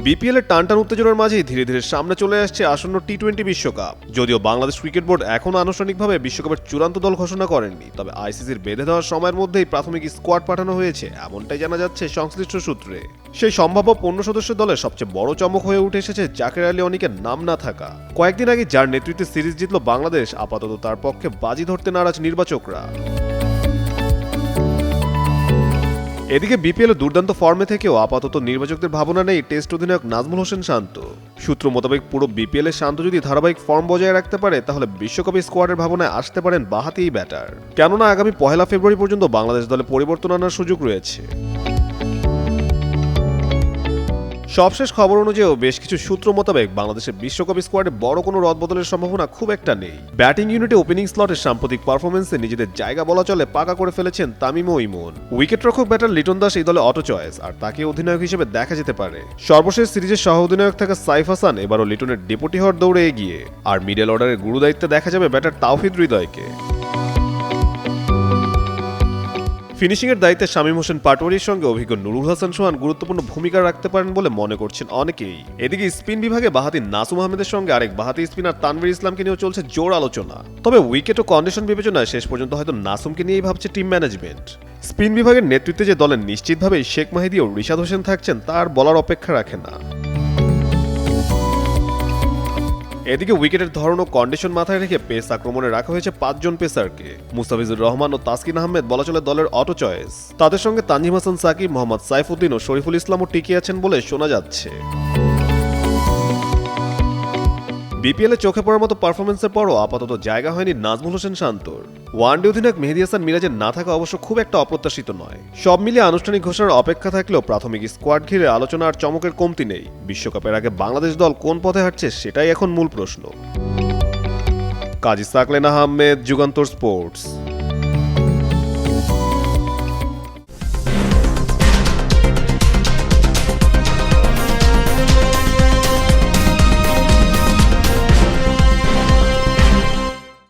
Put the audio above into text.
BPL এর টানটান উত্তেজনার মাঝেই ধীরে ধীরে সামনে চলে আসছে আসন্ন টি-20 বিশ্বকাপ। যদিও বাংলাদেশ ক্রিকেট বোর্ড এখনও আনুষ্ঠানিকভাবে বিশ্বকাপের চূড়ান্ত দল ঘোষণা করেননি, তবে আইসিসির বেঁধে দেওয়ার সময়ের মধ্যেই প্রাথমিক স্কোয়াড পাঠানো হয়েছে, এমনটাই জানা যাচ্ছে সংশ্লিষ্ট সূত্রে। সেই সম্ভাব্য 15 সদস্য দলের সবচেয়ে বড় চমক হয়ে উঠে এসেছে জাকের আলী অনিকের নাম না থাকা। কয়েকদিন আগে যার নেতৃত্বে সিরিজ জিতল বাংলাদেশ, আপাতত তার পক্ষে বাজি ধরতে নারাজ নির্বাচকরা। এদিকে বিপিএল দুর্দান্ত ফর্মে থেকেও আপাতত নির্বাচকদের ভাবনা নেই টেস্ট অধিনায়ক নাজমুল হোসেন শান্ত। সূত্র মোতাবেক পুরো বিপিএল এর শান্ত যদি ধারাবাহিক ফর্ম বজায় রাখতে পারে, তাহলে বিশ্বকাপে স্কোয়াডের ভাবনায় আসতে পারেন বাঁহাতি ব্যাটার। কেননা আগামী 1 ফেব্রুয়ারি পর্যন্ত বাংলাদেশ দলে পরিবর্তন আনার সুযোগ রয়েছে। সবশেষ খবর অনুযায়ী বেশ কিছু সূত্র মোতাবেক বাংলাদেশের বিশ্বকাপ স্কোয়াডে বড় কোনো রদবদলের সম্ভাবনা খুব একটা নেই। ব্যাটিং ইউনিটে ওপেনিং স্লটের সাম্প্রতিক পারফরমেন্সে নিজেদের জায়গা বলা চলে পাকা করে ফেলেছেন তামিম ও ইমন। উইকেটরক্ষক ব্যাটার লিটন দাস এই দলে অটো চয়েস, আর তাকে অধিনায়ক হিসেবে দেখা যেতে পারে। সর্বশেষ সিরিজের সহ অধিনায়ক থাকা সাইফ হাসান এবারও লিটনের ডেপুটি হওয়ার দৌড়ে এগিয়ে, আর মিডল অর্ডারের গুরু দায়িত্বে দেখা যাবে ব্যাটার তাওহিদ হৃদয়কে। ফিনিশিংয়ের দায়িত্বে শামীম হোসেন পাটোয়ারির সঙ্গে অভিজ্ঞ নুরুল হাসান সোহান গুরুত্বপূর্ণ ভূমিকা রাখতে পারেন বলে মনে করছেন অনেকেই। এদিকে স্পিন বিভাগে বাঁহাতি নাসুম আহমেদের সঙ্গে আরেক বাঁহাতি স্পিনার তানভীর ইসলামকে নিয়েও চলছে জোর আলোচনা। তবে উইকেট ও কন্ডিশন বিবেচনায় শেষ পর্যন্ত হয়তো নাসুমকে নিয়েই ভাবছে টিম ম্যানেজমেন্ট। স্পিন বিভাগের নেতৃত্বে যে দলের নিশ্চিতভাবেই শেখ মাহিদি ও রিশাদ হোসেন থাকছেন, তার বলার অপেক্ষা রাখে না। এদিকে উইকেটের ধরন ও কন্ডিশন মাথায় রেখে পেস আক্রমণে রাখা হয়েছে 5 জন পেসারকে। মুস্তাফিজুর রহমান ও তাসকিন আহমেদ বলা চলে দলের অটো চয়েস। তাদের সঙ্গে তানজিম হাসান সাকিব, মোহাম্মদ সাইফুদ্দিন ও শরীফুল ইসলামও টিকে আছেন বলে শোনা যাচ্ছে। বিপিএলে চোখে পড়ার মতো পারফরমেন্সের পরও আপাতত জায়গা হয়নি নাজমুল হোসেন শান্তর। ওয়ানডে অধিনায়ক মেহেদী হাসান মিরাজের না থাকা অবশ্য খুব একটা অপ্রত্যাশিত নয়। সব মিলিয়ে আনুষ্ঠানিক ঘোষণার অপেক্ষা থাকলেও প্রাথমিক স্কোয়াড ঘিরে আলোচনা আর চমকের কমতি নেই। বিশ্বকাপের আগে বাংলাদেশ দল কোন পথে হাঁটছে, সেটাই এখন মূল প্রশ্ন। কাজী সাকলেনা আহমেদ, যুগান্তর স্পোর্টস।